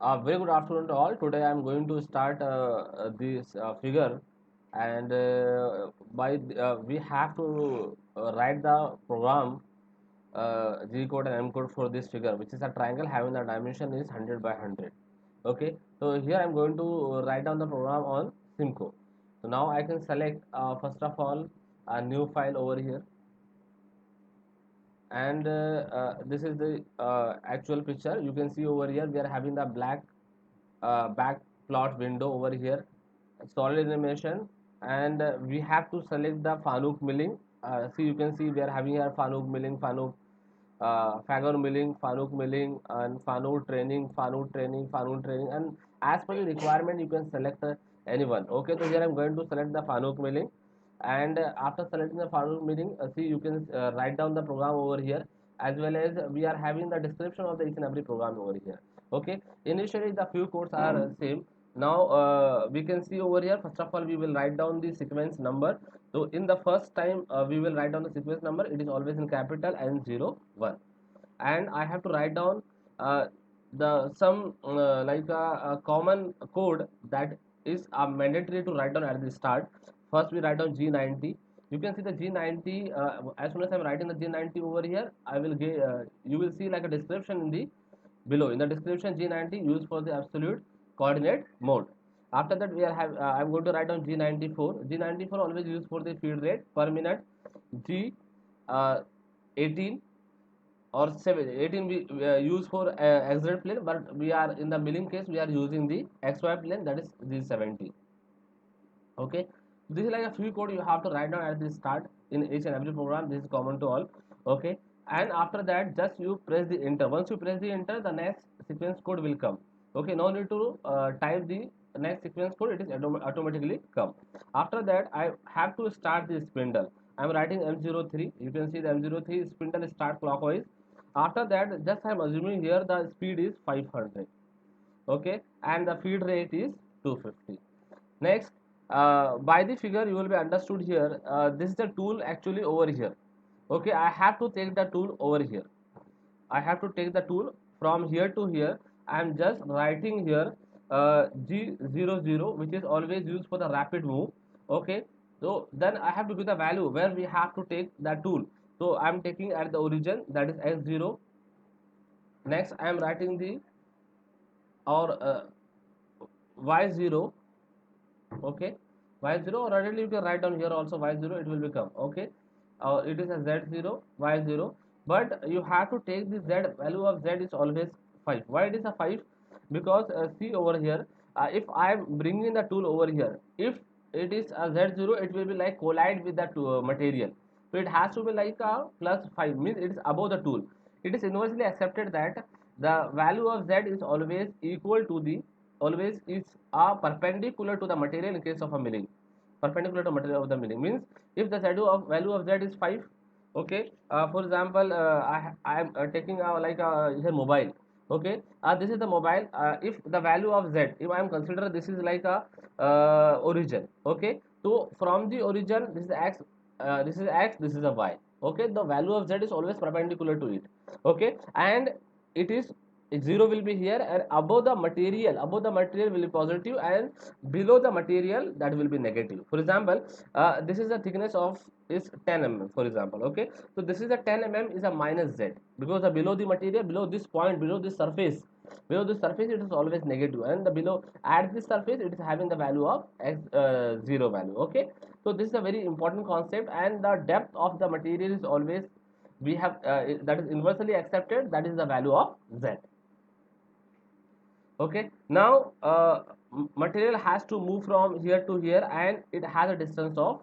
Very good afternoon to all. Today I am going to start this figure, and we have to write the program G code and M code for this figure, which is a triangle having the dimension is 100 by 100. Okay, so here I am going to write down the program on Simco. So now I can select first of all a new file over here, and this is the actual picture. You can see over here we are having the black back plot window over here, solid animation, and we have to select the Fanuc milling. See, you can see we are having here Fanuc milling, Fanuc Fagor milling, Fanuc milling, and Fanuc training, Fanuc training, Fanuc training, and as per the requirement you can select anyone. Okay, so here I'm going to select the Fanuc milling, and after selecting the Fanuc milling, see, you can write down the program over here, as well as we are having the description of the each and every program over here. Okay, initially the few codes are same. Now we can see over here, first of all we will write down the sequence number. So in the first time we will write down the sequence number, it is always in capital and 0 1, and I have to write down the some like a common code that is mandatory to write down at the start. First we write down G90. You can see the G90. As soon as I'm writing the G90 over here, I will get you will see like a description in the below. In the description, G90 used for the absolute coordinate mode. After that we are I'm going to write down G94. G94 always used for the feed rate per minute. G 18 or 18 we use for xz plane, but we are in the milling case we are using the xy plane, that is G70. Okay, this is like a few code you have to write down at the start in each and every program. This is common to all. Okay, and after that just you press the enter. Once you press the enter, the next sequence code will come. Okay, no need to type the next sequence code, it is automatically come. After that I have to start the spindle. I am writing M03. You can see the M03 spindle start clockwise. After that just I am assuming here the speed is 500. Okay, and the feed rate is 250. Next, by the figure you will be understood here, this is the tool actually over here. Okay, I have to take the tool over here. I have to take the tool from here to here. I am just writing here G00, which is always used for the rapid move. Okay, so then I have to give the value where we have to take the tool. So I am taking at the origin, that is x0. Next I am writing the or y0. Okay, y0, or already you can write down here also y0, it will become okay. It is a z0 y0, but you have to take the z value of z is always 5. Why it is a 5? Because see over here, if I am bringing the tool over here, if it is a z0, it will be like collide with the material, so it has to be like a plus 5, means it is above the tool. It is universally accepted that the value of z is always equal to the, always is perpendicular to the material in case of a milling. Perpendicular to material of the milling means if the value of z is 5. Okay, for example, I am taking like here mobile. Okay, this is the mobile. If the value of z, if I am consider this is like a origin. Okay, so from the origin this is x, this is x, this is a y. Okay, the value of z is always perpendicular to it. Okay, and it is 0 will be here, and above the material will be positive, and below the material that will be negative. For example, this is the thickness of is 10 mm, for example. Okay, so this is a 10 mm is a minus z, because the below the material, below this point, below the surface it is always negative, and the below at this surface it is having the value of x 0 value. Okay, so this is a very important concept, and the depth of the material is always we have that is universally accepted, that is the value of z. Okay, now material has to move from here to here, and it has a distance of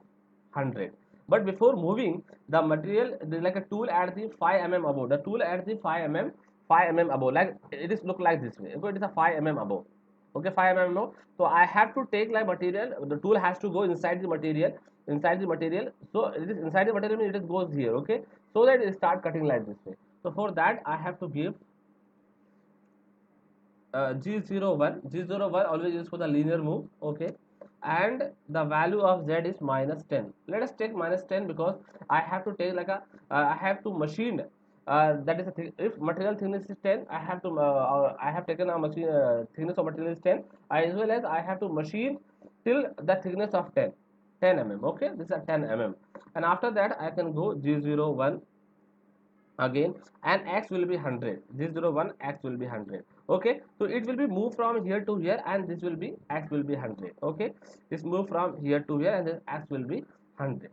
100. But before moving the material, there is like a tool at the 5 mm above, the tool at the 5 mm above, like it is look like this way. Okay, it is a 5 mm above. Okay, 5 mm above. So I have to take like material, the tool has to go inside the material, so it is inside the material means it goes here. Okay, so that it start cutting like this way. So for that I have to give G01 always used for the linear move. Okay, and the value of z is minus 10. Let us take minus 10 because I have to take like a I have to machine that is a if material thickness is 10, I have to I have taken a machine thickness of material is 10, as well as I have to machine till the thickness of 10 mm. Okay, this is a 10 mm, and after that I can go G01 again, and x will be 100. This 01 x will be 100. Okay, so it will be moved from here to here, and this will be x will be 100. Okay, this move from here to here, and then x will be 100.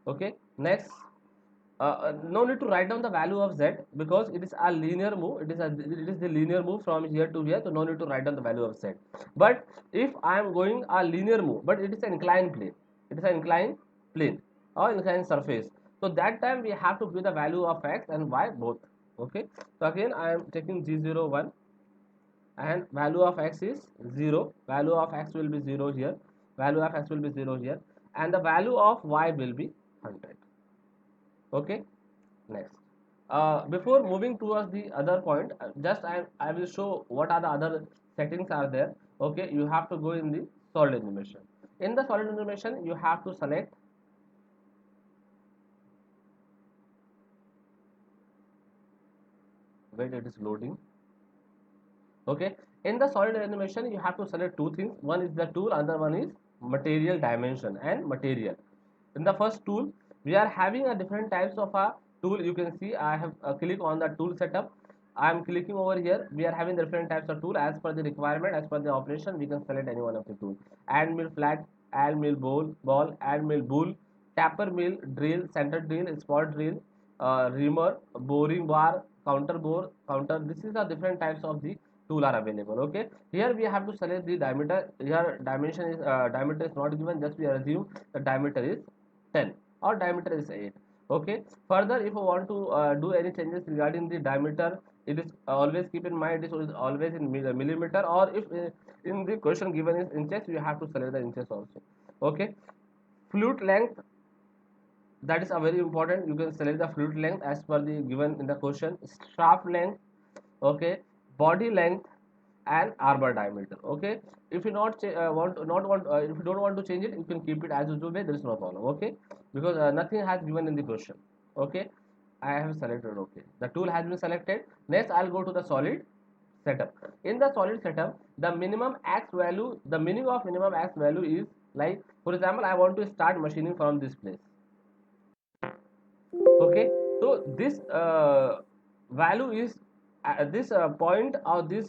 Okay, next, no need to write down the value of z, because it is a linear move. It is the linear move from here to here, so no need to write down the value of z. But if I am going a linear move, but it is an inclined plane, it is an inclined plane or inclined surface, so that time we have to give the value of x and y both. Okay, so again I am taking G01, and value of x is 0, value of x will be 0 here, value of x will be 0 here, and the value of y will be 100. Okay, next, before moving towards the other point, just I will show what are the other settings are there. Okay, you have to go in the solid animation. In the solid animation you have to select, wait, it is loading. Okay, in the solid animation you have to select two things. One is the tool, another one is material dimension and material. In the first tool, we are having a different types of a tool. You can see I have click on the tool setup. I am clicking over here. We are having different types of tool as per the requirement, as per the operation. We can select any one of the tool. Add mill flat, add mill ball, add mill bull, tapper mill, drill, center drill, spot drill, reamer, boring bar, counter bore, counter. This is the different types of the tool are available. Okay, here we have to select the diameter. Here diameter is not given, just we assume the diameter is 10 or diameter is 8. Okay, further if you want to do any changes regarding the diameter, it is always keep in mind it is always in millimeter, or if in the question given is inches, you have to select the inches also. Okay, flute length, that is a very important. You can select the flute length as per the given in the question. Shaft length, okay, body length, and arbor diameter. Okay, if you want if you don't want to change it, you can keep it as usual way, there is no problem. Okay, because nothing has given in the question. Okay, I have selected. Okay, the tool has been selected. Next I'll go to the solid setup. In the solid setup, the minimum x value, the meaning of minimum x value is, like for example, I want to start machining from this place. Okay, so this value is this point, or this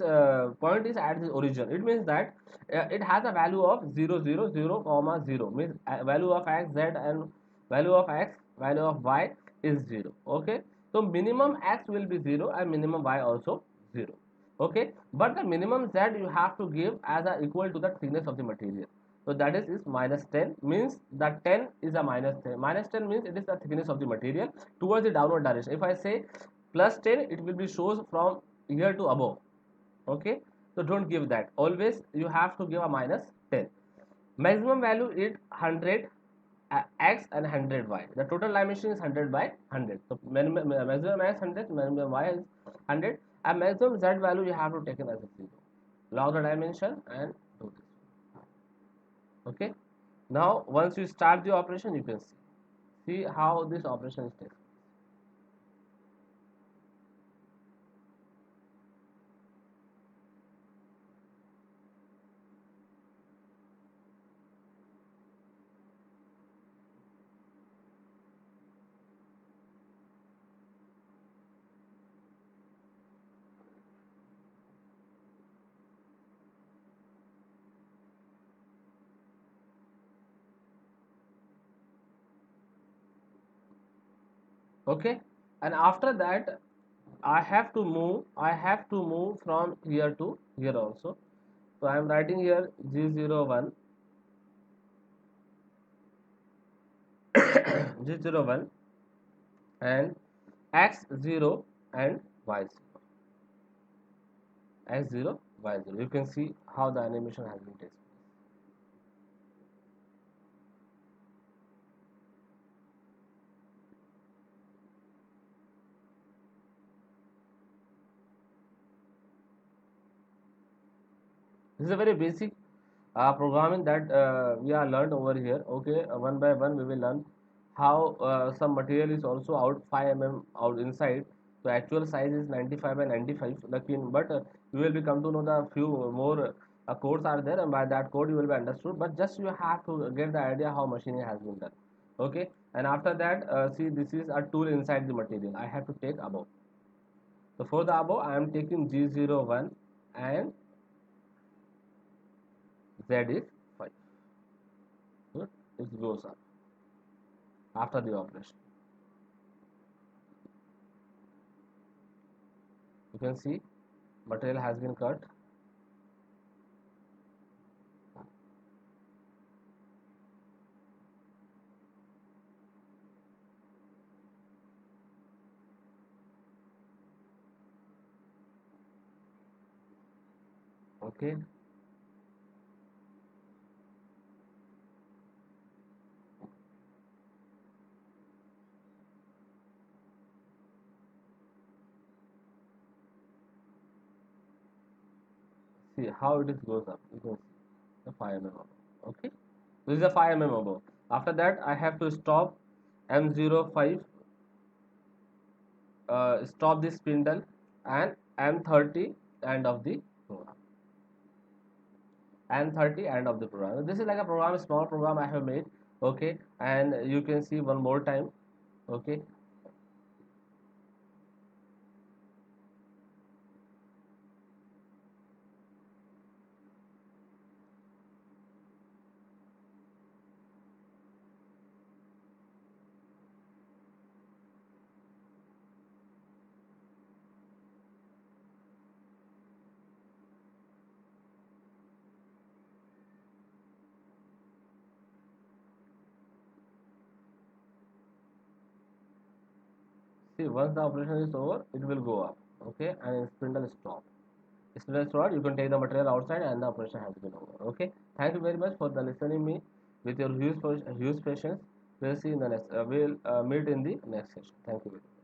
point is at the origin. It means that it has a value of 0 0 0 comma 0, means value of x z, and value of x, value of y is 0. Okay, so minimum x will be 0 and minimum y also 0. Okay, but the minimum z you have to give as a equal to the thickness of the material. So that is minus 10, means that 10 is a minus 10. Minus 10 means it is the thickness of the material towards the downward direction. If I say plus 10, it will be shows from here to above. Okay, so don't give that. Always you have to give a minus 10. Maximum value is 100 x and 100 y. The total dimension is 100 by 100. So maximum x 100, maximum y is 100, and maximum z value you have to take it as a 0. Log the dimension and do this. Okay, now once you start the operation, you can see how this operation is taken. Okay, and after that I have to move from here to here also. So I am writing here G01 G01 and x0 and y0, x0 y0. You can see how the animation has been taken. This is a very basic programming that we are learned over here. Okay, one by one we will learn how some material is also out 5 mm out inside. So actual size is 95 by 95, but you will become to know the few more codes are there, and by that code you will be understood. But just you have to get the idea how machining has been done. Okay, and after that, see, this is a tool inside the material. I have to take above. So for the above, I am taking G01 and Z is 5. Good, it goes up after the operation. You can see material has been cut. Okay, see how it is goes up. You can see the 5 mm above. Okay, this is a 5 mm above. After that, I have to stop M05, stop the spindle, and M30 end of the program. M30 end of the program. This is like a program, small program I have made. Okay, and you can see one more time. Okay, see, once the operation is over, it will go up. Okay, and spindle stop. Spindle stop. You can take the material outside, and the operation has been over. Okay. Thank you very much for the listening me with your huge patience. We'll see in the next. We'll meet in the next session. Thank you very much.